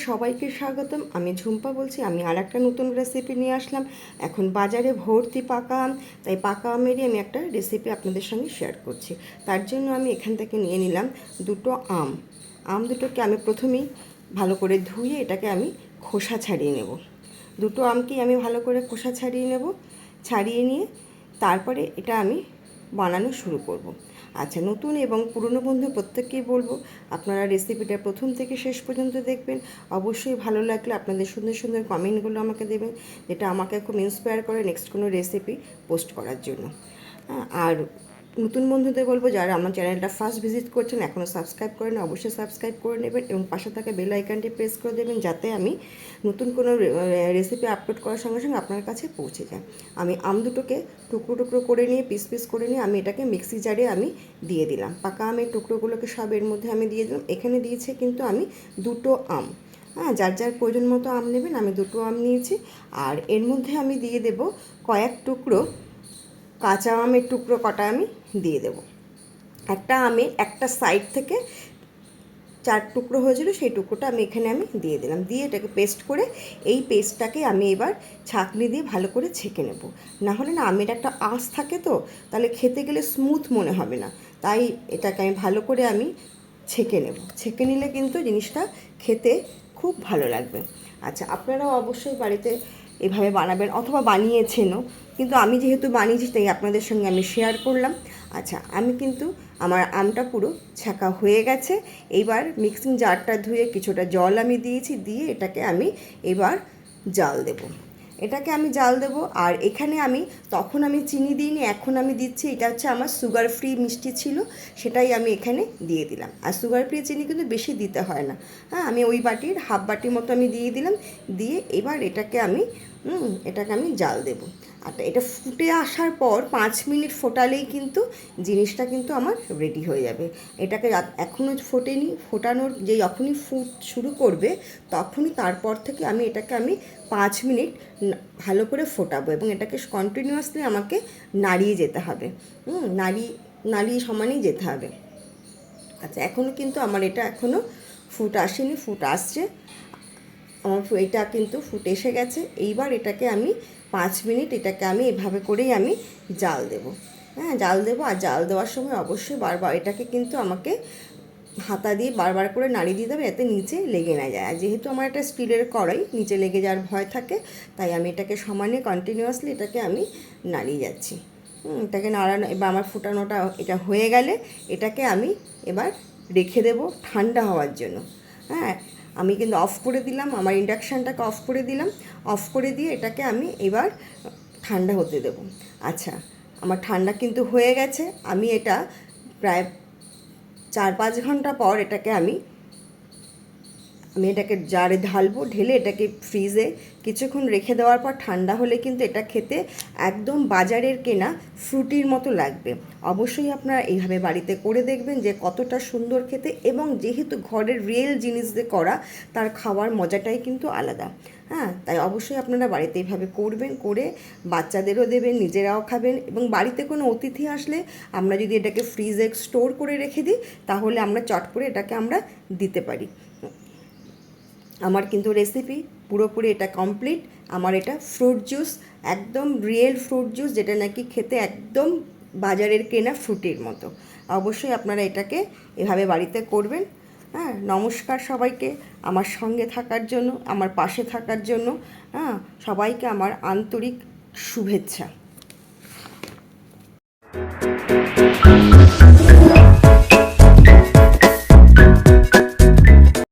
সবাইকে স্বাগতম। আমি ঝুম্পা বলছি। আমি আরেকটা নতুন রেসিপি নিয়ে আসলাম। এখন বাজারে ভর্তি পাকা আম, তাই পাকা আমেরই আমি একটা রেসিপি আপনাদের সঙ্গে শেয়ার করছি। তার জন্য আমি এখান থেকে নিয়ে নিলাম দুটো আম। আম দুটোকে আমি প্রথমেই ভালো করে ধুয়ে এটাকে আমি খোসা ছাড়িয়ে নেব। দুটো আমকেই আমি ভালো করে খোসা ছাড়িয়ে নেব। ছাড়িয়ে নিয়ে তারপরে এটা আমি বানানো শুরু করব। আচ্ছা, নতুন এবং পুরনো বন্ধু প্রত্যেককেই বলবো আপনারা রেসিপিটা প্রথম থেকে শেষ পর্যন্ত দেখবেন। অবশ্যই ভালো লাগলে আপনাদের সুন্দর সুন্দর কমেন্টগুলো আমাকে দেবেন, যেটা আমাকে খুব ইন্সপায়ার করে নেক্সট কোনো রেসিপি পোস্ট করার জন্য। আর নতুন বন্ধুদের বলবো, যারা আমার চ্যানেলটা ফার্স্ট ভিজিট করছেন এখনও সাবস্ক্রাইব করেন, অবশ্যই সাবস্ক্রাইব করে নেবেন এবং পাশে থাকা বেল আইকনটি প্রেস করে দেবেন, যাতে আমি নতুন কোনো রেসিপি আপলোড করার সঙ্গে সঙ্গে আপনার কাছে পৌঁছে যায়। আমি আম দুটোকে টুকরো টুকরো করে নিয়ে পিস পিস করে নিয়ে আমি এটাকে মিক্সি জারে আমি দিয়ে দিলাম। পাকা আমের টুকরোগুলোকে সব এর মধ্যে আমি দিয়ে দিলাম। এখানে দিয়েছে কিন্তু আমি দুটো আম। যার যার প্রয়োজন মতো আম নেবেন। আমি দুটো আম নিয়েছি। আর এর মধ্যে আমি দিয়ে দেব কয়েক টুকরো কাঁচা আমের টুকরো কটা আমি দিয়ে দেব। একটা আমের একটা সাইড থেকে 4 টুকরো হয়েছিল, সেই টুকরোটা আমি এখানে দিয়ে দিলাম। দিয়ে এটাকে পেস্ট করে এই পেস্টটাকে আমি এবার ছাঁকনি দিয়ে ভালো করে ছেঁকে নেব। না হলে না আমের একটা আঁশ থাকে, তো তাহলে খেতে গেলে স্মুথ মনে হবে না। তাই এটাকে আমি ভালো করে ছেঁকে নেব। ছেঁকে নিলে কিন্তু জিনিসটা খেতে খুব ভালো লাগবে। আচ্ছা, আপনারাও অবশ্যই বাড়িতে এভাবে বানাবেন অথবা বানিয়েছেনও, কিন্তু আমি যেহেতু বানিয়েছি তাই আপনাদের সঙ্গে আমি শেয়ার করলাম। আচ্ছা, আমি কিন্তু আমার আমটা পুরো ছাঁকা হয়ে গেছে। এইবার মিক্সিং জারটা ধুয়ে কিছুটা জল আমি দিয়েছি, দিয়ে এটাকে আমি এবার জাল দেব। এটাকে আমি জাল দেব। আর এখানে তখন আমি চিনি দিইনি, এখন আমি দিচ্ছি। এটা হচ্ছে আমার সুগার ফ্রি মিষ্টি ছিল, সেটাই আমি এখানে দিয়ে দিলাম। আর সুগার ফ্রি চিনি কিন্তু বেশি দিতে হয় না। আমি ওই বাটির হাফ বাটির মতো আমি দিয়ে দিলাম। দিয়ে এবার এটাকে আমি জাল দেব। আর এটা ফুটে আসার পর 5 মিনিট ফোটালেই কিন্তু জিনিসটা কিন্তু আমার রেডি হয়ে যাবে। এটাকে এখনও ফোটেনি, ফোটানোর যে যখনই ফুট শুরু করবে তখনই তারপর থেকে এটাকে 5 মিনিট ভালো করে ফোটাবো এবং এটাকে কন্টিনিউয়াসলি আমাকে নাড়িয়ে যেতে হবে। নাড়িয়ে সমানেই যেতে হবে। আচ্ছা, এখনও কিন্তু আমার এটা এখনও ফুট আসেনি, ফুট আসছে। আমার এটা কিন্তু ফুট এসে গেছে। এইবার এটাকে 5 মিনিট এটাকে এভাবে করেই জাল দেব। জাল দেবো। আর জাল দেওয়ার সময় অবশ্যই বারবার এটাকে কিন্তু আমাকে হাতা দিয়ে বারবার করে নাড়িয়ে দিতে হবে, এতে নিচে লেগে না যায়। আর যেহেতু আমার একটা স্টিলের কড়াই, নিচে লেগে যাওয়ার ভয় থাকে, তাই আমি এটাকে সমানে কন্টিনিউয়াসলি এটাকে নাড়িয়ে যাচ্ছি। এটাকে নাড়ানো। এবার আমার ফুটানোটা এটা হয়ে গেলে এটাকে এবার রেখে দেব ঠান্ডা হওয়ার জন্য। আমি কিন্তু অফ করে দিলাম, আমার ইন্ডাকশানটাকে অফ করে দিলাম। অফ করে দিয়ে এটাকে এবার ঠান্ডা হতে দেব। আচ্ছা, আমার ঠান্ডা কিন্তু হয়ে গেছে। আমি এটা প্রায় 4-5 ঘন্টা পর এটাকে আমি এটাকে জারে ঢালবো। ঢেলে এটাকে ফ্রিজে কিছুক্ষণ রেখে দেওয়ার পর ঠান্ডা হলে কিন্তু এটা খেতে একদম বাজারের কেনা ফ্রুটির মতো লাগবে। অবশ্যই আপনারা এইভাবে বাড়িতে করে দেখবেন যে কতটা সুন্দর খেতে, এবং যেহেতু ঘরের রিয়েল জিনিস দিয়ে করা, তার খাওয়ার মজাটাই কিন্তু আলাদা। তাই অবশ্যই আপনারা বাড়িতে এইভাবে করবেন, করে বাচ্চাদেরও দেবেন, নিজেরাও খাবেন। এবং বাড়িতে কোনো অতিথি আসলে আমরা যদি এটাকে ফ্রিজে স্টোর করে রেখে দিই, তাহলে আমরা চট করে এটাকে দিতে পারি। আমার কিন্তু রেসিপি পুরোপুরি এটা কমপ্লিট। আমার এটা ফ্রুট জুস, একদম রিয়েল ফ্রুট জুস, যেটা নাকি খেতে একদম বাজারের কেনা ফ্রুটির মতো। অবশ্যই আপনারা এটাকে এভাবে বাড়িতে করবেন। নমস্কার সবাইকে, আমার সঙ্গে থাকার জন্য, আমার পাশে থাকার জন্য। সবাইকে আমার আন্তরিক শুভেচ্ছা।